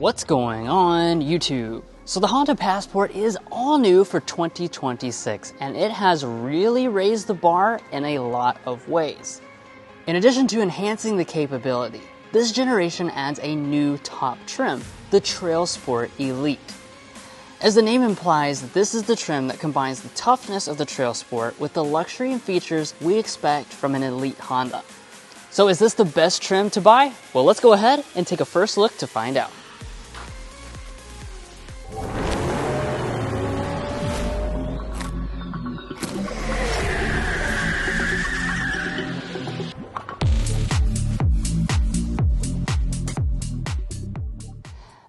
What's going on YouTube? So the Honda Passport is all new for 2026 and it has really raised the bar in a lot of ways. In addition to enhancing the capability, this generation adds a new top trim, the TrailSport Elite. As the name implies, this is the trim that combines the toughness of the TrailSport with the luxury and features we expect from an elite Honda. So is this the best trim to buy? Well, let's go ahead and take a first look to find out.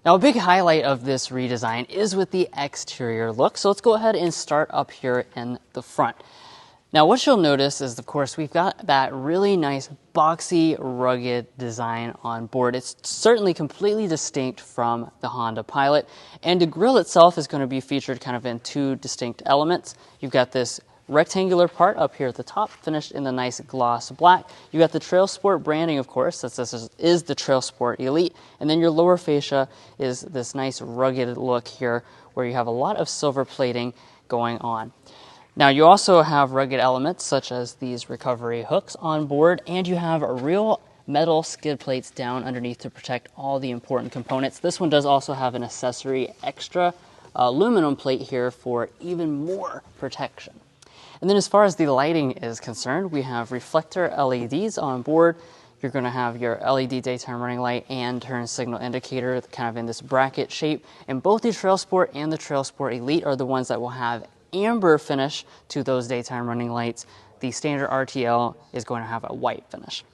Now, a big highlight of this redesign is with the exterior look, so let's go ahead and start up here in the front. Now, what you'll notice is, of course, we've got that really nice, boxy, rugged design on board. It's certainly completely distinct from the Honda Pilot, and the grille itself is going to be featured kind of in two distinct elements. You've got this rectangular part up here at the top, finished in the nice gloss black. You got the TrailSport branding, of course, since this is the TrailSport Elite, and then your lower fascia is this nice rugged look here where you have a lot of silver plating going on. Now you also have rugged elements such as these recovery hooks on board, and you have real metal skid plates down underneath to protect all the important components. This one does also have an accessory extra aluminum plate here for even more protection. And then as far as the lighting is concerned, we have reflector LEDs on board. You're going to have your LED daytime running light and turn signal indicator kind of in this bracket shape. And both the TrailSport and the TrailSport Elite are the ones that will have amber finish to those daytime running lights. The standard RTL is going to have a white finish.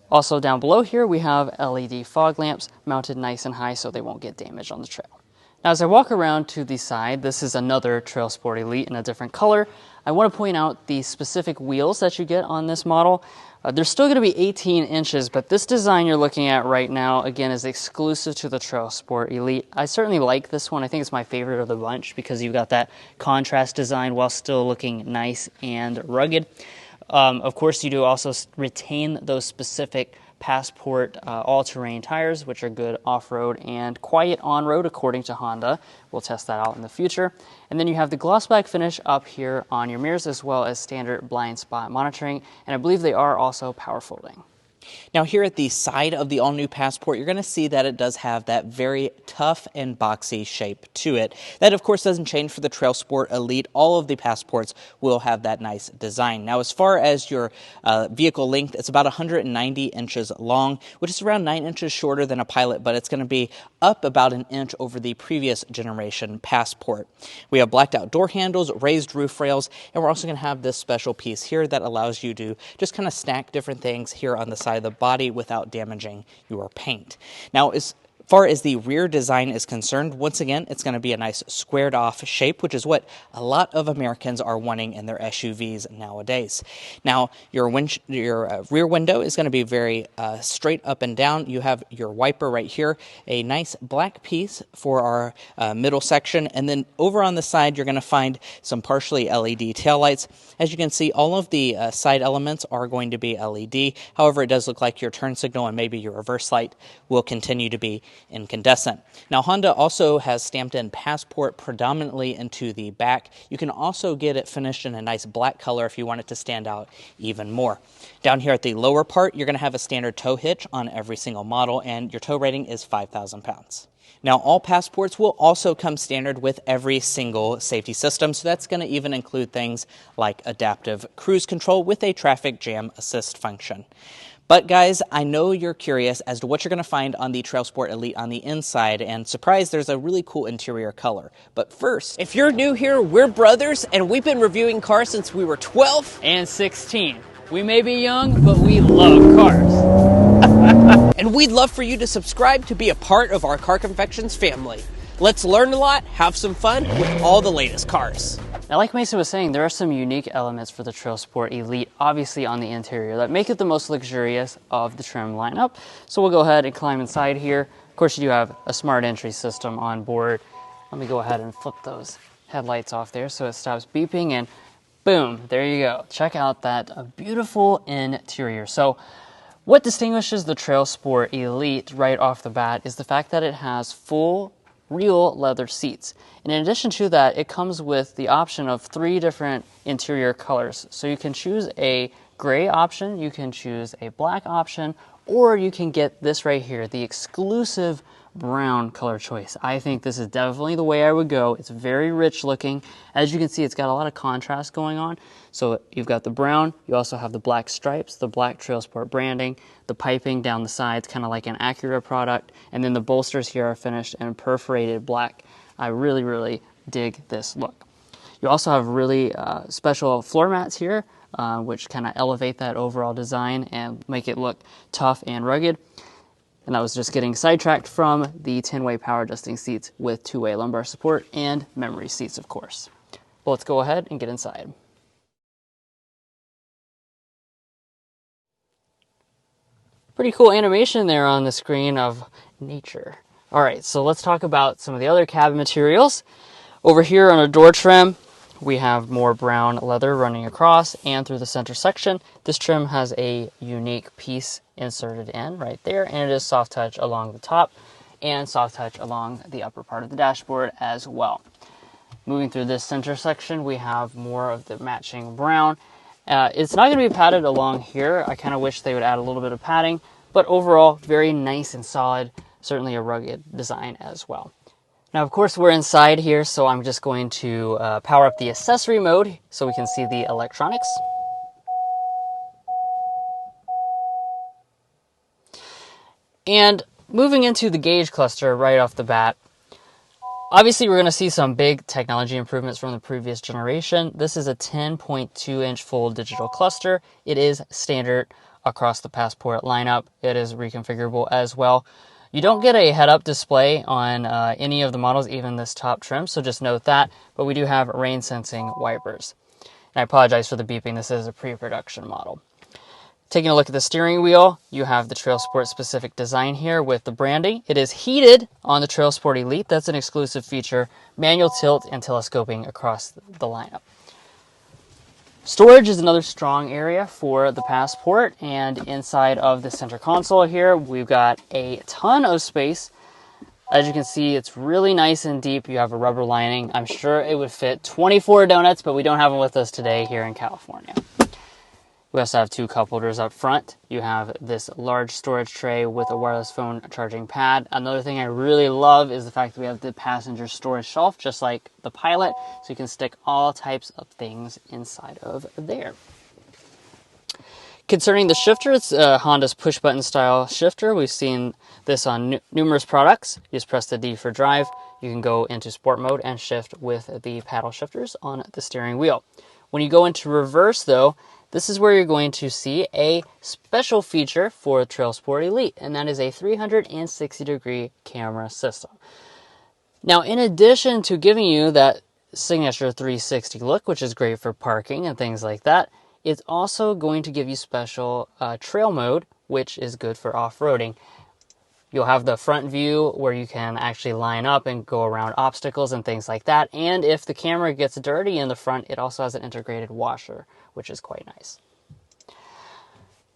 Also down below here, we have LED fog lamps mounted nice and high so they won't get damaged on the trail. Now, as I walk around to the side, this is another TrailSport Elite in a different color. I want to point out the specific wheels that you get on this model. They're still going to be 18 inches, but this design you're looking at right now, again, is exclusive to the TrailSport Elite. I certainly like this one. I think it's my favorite of the bunch because you've got that contrast design while still looking nice and rugged. Of course, you do also retain those specific Passport all-terrain tires, which are good off-road and quiet on-road according to Honda. We'll test that out in the future. And then you have the gloss black finish up here on your mirrors, as well as standard blind spot monitoring, and I believe they are also power folding. Now here at the side of the all-new Passport, you're going to see that it does have that very tough and boxy shape to it. That, of course, doesn't change for the TrailSport Elite. All of the Passports will have that nice design. Now, as far as your vehicle length, it's about 190 inches long, which is around 9 inches shorter than a Pilot, but it's going to be up about an inch over the previous generation Passport. We have blacked out door handles, raised roof rails, and we're also going to have this special piece here that allows you to just kind of stack different things here on the side of the body without damaging your paint. Now, as far as the rear design is concerned, once again, it's going to be a nice squared off shape, which is what a lot of Americans are wanting in their SUVs nowadays. Now, your rear window is going to be very straight up and down. You have your wiper right here, a nice black piece for our middle section, and then over on the side, you're going to find some partially LED taillights. As you can see, all of the side elements are going to be LED. However, it does look like your turn signal and maybe your reverse light will continue to be incandescent. Now, Honda also has stamped in Passport predominantly into the back. You can also get it finished in a nice black color if you want it to stand out even more. Down here at the lower part, you're going to have a standard tow hitch on every single model, and your tow rating is 5,000 pounds. Now, all Passports will also come standard with every single safety system, so that's going to even include things like adaptive cruise control with a traffic jam assist function. But guys, I know you're curious as to what you're going to find on the TrailSport Elite on the inside, and surprise, there's a really cool interior color. But first, if you're new here, we're brothers, and we've been reviewing cars since we were 12 and 16. We may be young, but we love cars. And we'd love for you to subscribe to be a part of our Car Confections family. Let's learn a lot, have some fun with all the latest cars. Now, like Mason was saying, there are some unique elements for the TrailSport Elite, obviously on the interior, that make it the most luxurious of the trim lineup. So we'll go ahead and climb inside here. Of course, you do have a smart entry system on board. Let me go ahead and flip those headlights off there so it stops beeping, and boom, there you go. Check out that beautiful interior. So What distinguishes the TrailSport Elite right off the bat is the fact that it has full real leather seats. And in addition to that, it comes with the option of 3 different interior colors. So you can choose a gray option, you can choose a black option, or you can get this right here, the exclusive brown color choice. I think this is definitely the way I would go. It's very rich looking. As you can see, it's got a lot of contrast going on. So you've got the brown, you also have the black stripes, the black TrailSport branding, the piping down the sides, kind of like an Acura product, and then the bolsters here are finished in perforated black. I really, really dig this look. You also have really special floor mats here, which kind of elevate that overall design and make it look tough and rugged. And I was just getting sidetracked from the 10-way power adjusting seats with 2-way lumbar support and memory seats, of course. But let's go ahead and get inside. Pretty cool animation there on the screen of nature. All right, so let's talk about some of the other cabin materials. Over here on a door trim, we have more brown leather running across and through the center section. This trim has a unique piece inserted in right there, and it is soft touch along the top and soft touch along the upper part of the dashboard as well. Moving through this center section, we have more of the matching brown. It's not going to be padded along here. I kind of wish they would add a little bit of padding, but overall, very nice and solid, certainly a rugged design as well. Now, of course, we're inside here, so I'm just going to power up the accessory mode so we can see the electronics. And moving into the gauge cluster right off the bat, obviously we're going to see some big technology improvements from the previous generation. This is a 10.2-inch full digital cluster. It is standard across the Passport lineup. It is reconfigurable as well. You don't get a head-up display on any of the models, even this top trim, so just note that. But we do have rain-sensing wipers. And I apologize for the beeping. This is a pre-production model. Taking a look at the steering wheel, you have the TrailSport specific design here with the branding. It is heated on the TrailSport Elite. That's an exclusive feature. Manual tilt and telescoping across the lineup. Storage is another strong area for the Passport, and inside of the center console here, we've got a ton of space. As you can see, it's really nice and deep. You have a rubber lining. I'm sure it would fit 24 donuts, but we don't have them with us today here in California. We also have 2 cup holders up front. You have this large storage tray with a wireless phone charging pad. Another thing I really love is the fact that we have the passenger storage shelf, just like the Pilot, so you can stick all types of things inside of there. Concerning the shifter, it's Honda's push-button style shifter. We've seen this on numerous products. You just press the D for drive. You can go into sport mode and shift with the paddle shifters on the steering wheel. When you go into reverse, though, this is where you're going to see a special feature for TrailSport Elite, and that is a 360-degree camera system. Now, in addition to giving you that signature 360 look, which is great for parking and things like that, it's also going to give you special trail mode, which is good for off-roading. You'll have the front view where you can actually line up and go around obstacles and things like that. And if the camera gets dirty in the front, it also has an integrated washer, which is quite nice.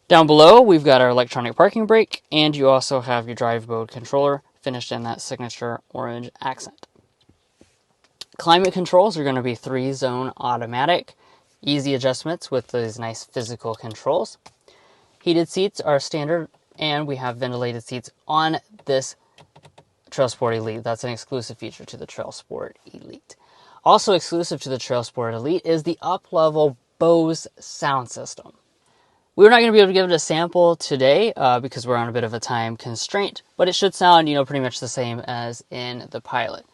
Down below, we've got our electronic parking brake, and you also have your drive mode controller finished in that signature orange accent. Climate controls are going to be 3-zone automatic. Easy adjustments with these nice physical controls. Heated seats are standard, and we have ventilated seats on this TrailSport Elite. That's an exclusive feature to the TrailSport Elite. Also exclusive to the TrailSport Elite is the up-level Bose sound system. We're not going to be able to give it a sample today because we're on a bit of a time constraint, but it should sound, pretty much the same as in the Pilot.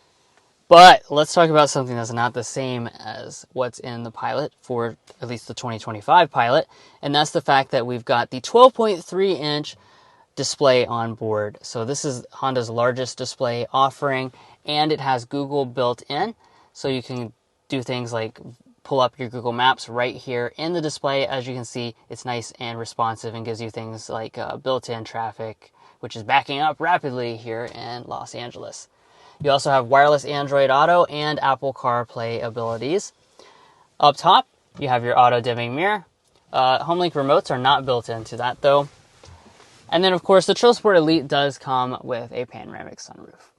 But let's talk about something that's not the same as what's in the Pilot, for at least the 2025 Pilot, and that's the fact that we've got the 12.3-inch display on board. So this is Honda's largest display offering, and it has Google built in, so you can do things like pull up your Google Maps right here in the display. As you can see, it's nice and responsive and gives you things like built-in traffic, which is backing up rapidly here in Los Angeles. You also have wireless Android Auto and Apple CarPlay abilities. Up top, you have your auto-dimming mirror. HomeLink remotes are not built into that, though. And then, of course, the TrailSport Elite does come with a panoramic sunroof.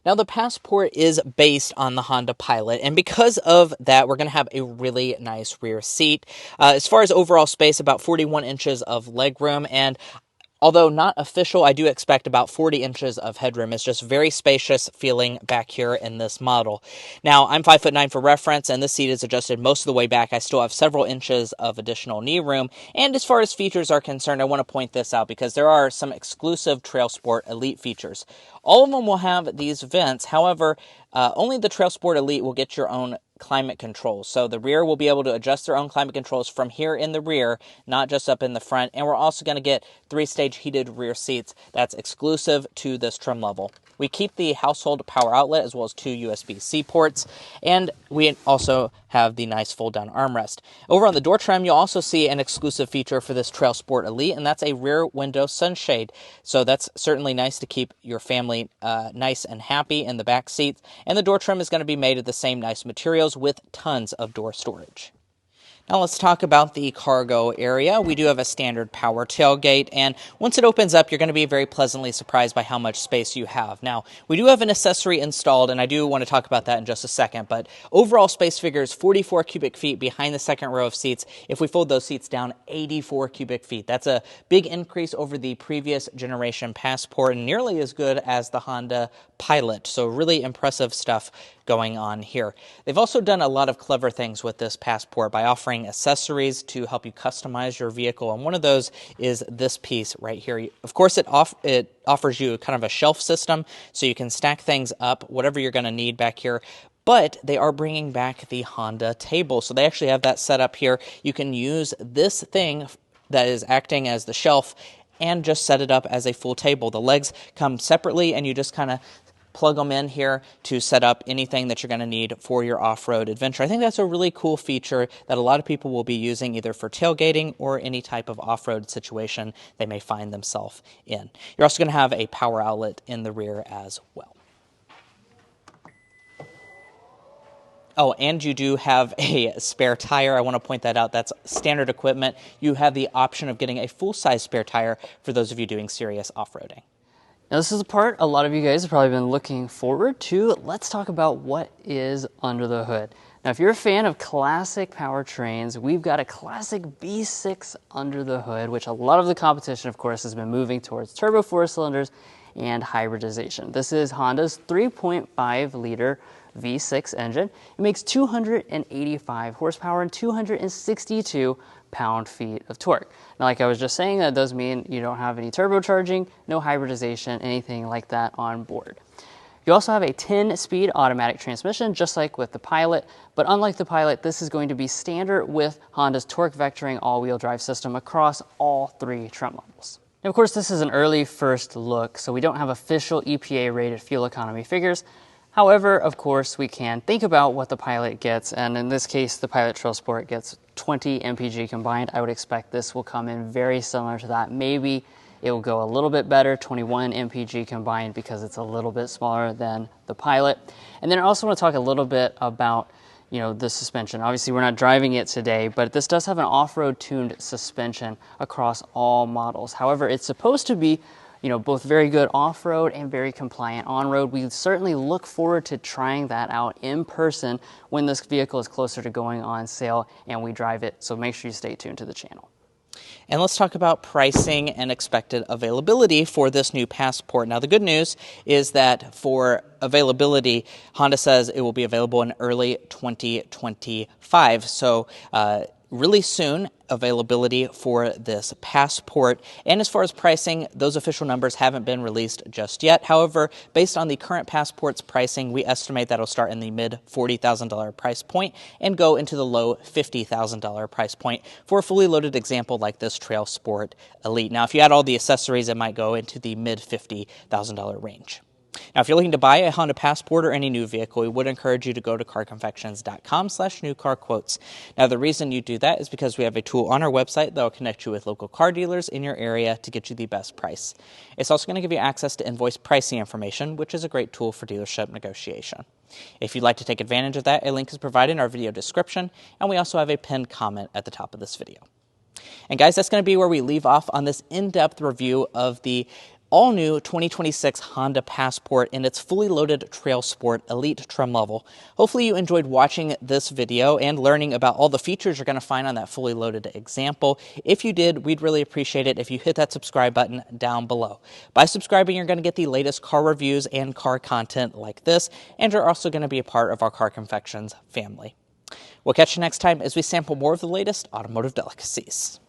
Now, the Passport is based on the Honda Pilot, and because of that, we're going to have a really nice rear seat. As far as overall space, about 41 inches of legroom, and although not official, I do expect about 40 inches of headroom. It's just very spacious feeling back here in this model. Now, I'm 5'9" for reference, and this seat is adjusted most of the way back. I still have several inches of additional knee room. And as far as features are concerned, I want to point this out because there are some exclusive TrailSport Elite features. All of them will have these vents. However, only the TrailSport Elite will get your own climate controls. So the rear will be able to adjust their own climate controls from here in the rear, not just up in the front. And we're also going to get 3-stage heated rear seats. That's exclusive to this trim level. We keep the household power outlet as well as 2 USB-C ports, and we also have the nice fold-down armrest. Over on the door trim, you'll also see an exclusive feature for this TrailSport Elite, and that's a rear window sunshade. So that's certainly nice to keep your family nice and happy in the back seats. And the door trim is going to be made of the same nice materials with tons of door storage. Now let's talk about the cargo area. We do have a standard power tailgate, and once it opens up, you're going to be very pleasantly surprised by how much space you have. Now, we do have an accessory installed, and I do want to talk about that in just a second, but overall space figures 44 cubic feet behind the second row of seats. If we fold those seats down, 84 cubic feet. That's a big increase over the previous generation Passport, and nearly as good as the Honda Pilot. So really impressive stuff going on here. They've also done a lot of clever things with this Passport by offering accessories to help you customize your vehicle, and one of those is this piece right here. Of course, it offers you kind of a shelf system, so you can stack things up, whatever you're going to need back here. But they are bringing back the Honda table, so they actually have that set up here. You can use this thing that is acting as the shelf and just set it up as a full table. The legs come separately, and you just kind of plug them in here to set up anything that you're going to need for your off-road adventure. I think that's a really cool feature that a lot of people will be using either for tailgating or any type of off-road situation they may find themselves in. You're also going to have a power outlet in the rear as well. Oh, and you do have a spare tire. I want to point that out. That's standard equipment. You have the option of getting a full-size spare tire for those of you doing serious off-roading. Now, this is a part a lot of you guys have probably been looking forward to. Let's talk about what is under the hood. Now, if you're a fan of classic powertrains, we've got a classic V6 under the hood, which a lot of the competition, of course, has been moving towards turbo 4-cylinders and hybridization. This is Honda's 3.5-liter V6 engine. It makes 285 horsepower and 262 pound-feet of torque. Now, like I was just saying, that does mean you don't have any turbocharging, no hybridization, anything like that on board. You also have a 10-speed automatic transmission, just like with the Pilot, but unlike the Pilot, this is going to be standard with Honda's torque vectoring all-wheel drive system across all 3 trim levels. And of course, this is an early first look, so we don't have official EPA-rated fuel economy figures. However, of course, we can think about what the Pilot gets, and in this case, the Pilot TrailSport gets 20 mpg combined. I would expect this will come in very similar to that. Maybe it will go a little bit better, 21 mpg combined, because it's a little bit smaller than the Pilot. And then I also want to talk a little bit about the suspension. Obviously, we're not driving it today, but this does have an off-road tuned suspension across all models. However, it's supposed to be both very good off-road and very compliant on-road. We certainly look forward to trying that out in person when this vehicle is closer to going on sale and we drive it, so make sure you stay tuned to the channel. And let's talk about pricing and expected availability for this new Passport. Now, the good news is that for availability, Honda says it will be available in early 2025. So really soon, availability for this Passport. And as far as pricing, those official numbers haven't been released just yet. However, based on the current Passport's pricing, we estimate that it'll start in the mid $40,000 price point and go into the low $50,000 price point for a fully loaded example like this TrailSport Elite. Now, if you add all the accessories, it might go into the mid $50,000 range. Now, if you're looking to buy a Honda Passport or any new vehicle, we would encourage you to go to carconfections.com/newcarquotes. Now, the reason you do that is because we have a tool on our website that will connect you with local car dealers in your area to get you the best price. It's also going to give you access to invoice pricing information, which is a great tool for dealership negotiation. If you'd like to take advantage of that, a link is provided in our video description, and we also have a pinned comment at the top of this video. And guys, that's going to be where we leave off on this in-depth review of the all-new 2026 Honda Passport in its fully loaded TrailSport Elite trim level. Hopefully you enjoyed watching this video and learning about all the features you're going to find on that fully loaded example. If you did, we'd really appreciate it if you hit that subscribe button down below. By subscribing, you're going to get the latest car reviews and car content like this, and you're also going to be a part of our Car Confections family. We'll catch you next time as we sample more of the latest automotive delicacies.